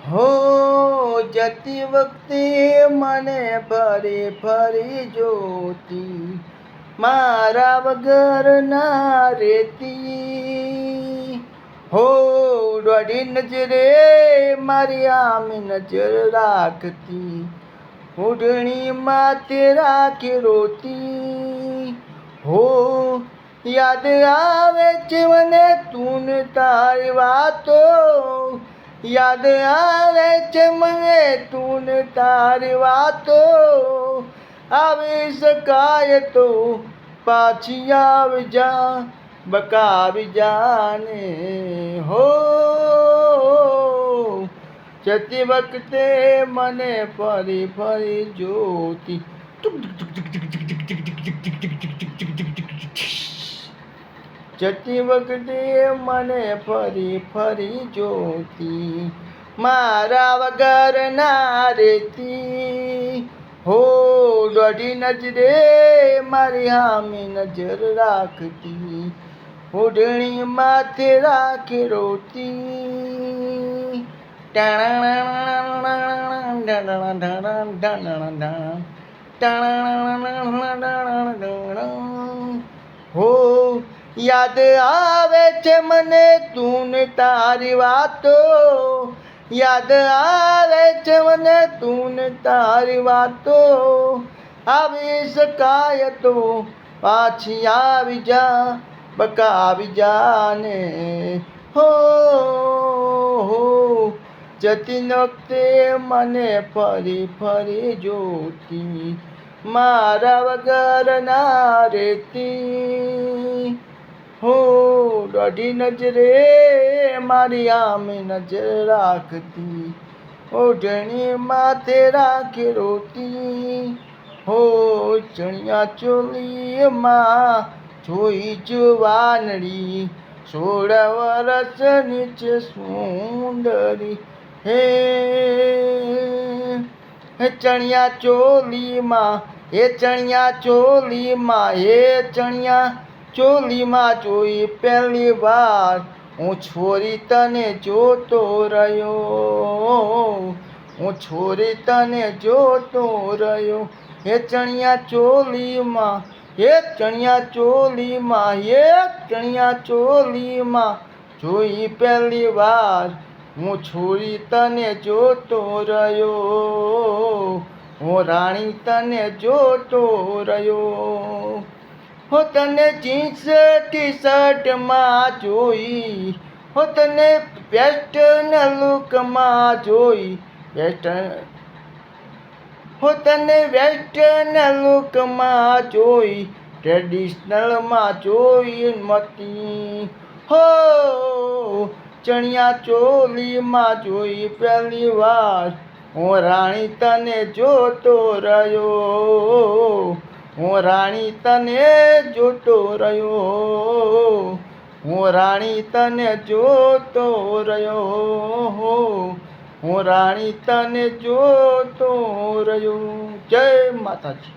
હો જતી વખતે મને ફરી ફરી જોતી, મારા વગર ના રેતી. હો દોઢી નજરે મારી આમે નજર રાખતી, ઓઢણી માથે રાખી રોતી. હો યાદ આવે છે મને તું ને તારી વાતો, યાદ આવે છે મને તું ને તારી વાતો. આવી શકાય તો પાછી આવી જા, બકાવી જાને. હો જતી વખતે મને ફરી ફરી જોતી. જતી વખતે મને ફરી ફરી જોતી, મારા વગર ના રેતી. હો દોઢી નજરે મારી સામે નજર રાખતી, ઓઢણી માથે રાખી રોતી. હો યાદ આવે છે મને તું ને તારી વાતો, યાદ આવે છે મને તું ને તારી વાતો. આવી શકાય તો પાછી આવી જા, બકાવી જાને. હો જતી વખતે મને ફરી ફરી જોતી, મારા વગર ના રેતી. હો દોઢી નજરે મારી આમે નજર રાખતી, ઓઢણી માથે રાખી રોતી. હો ચણિયા ચોલીમાં જોઈ જુવાનડી, 16 વર્ષની છે સુંદરી. હે ચણિયા ચોલીમાં, હે ચણિયા ચોલીમાં, હે ચણિયા ચોલીમાં જોઈ પહેલી વાર હું છોરી તને જોતો રહ્યો, હું છોરી તને જોતો રહ્યો. હે ચણિયા ચોલીમાં, હે ચણિયા ચોલીમાં, હે ચણિયા ચોલીમાં જોઈ પહેલી વાર હું છોરી તને જોતો રહ્યો, હું રાણી તને જોતો રહ્યો. હો તને જીન્સ ટી શર્ટમાં જોઈ, હો તને વેસ્ટર્ન લુકમાં જોઈ, હો તને વેસ્ટર્ન લુકમાં જોઈ, ટ્રેડિશનલમાં જોઈ મતી. હો ચણિયા ચોલીમાં જોઈ પહેલી વાર હું રાણી તને જોતો રહ્યો, હું રાણી તને જોતો રહ્યો, હું રાણી તને જોતો રહ્યો, હું રાણી તને જોતો રહ્યો. જય માતાજી.